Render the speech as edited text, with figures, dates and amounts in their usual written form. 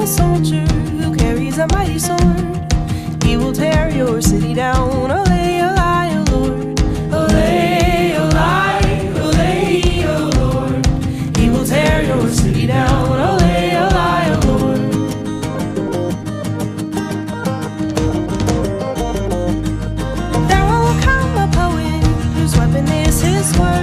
soldier who carries a mighty sword. He will tear your city down. Olay, olay, O Lord. Olay, olay, olay, O Lord. He will tear your city down. Olay, olay, O Lord. There will come a poet whose weapon is his word.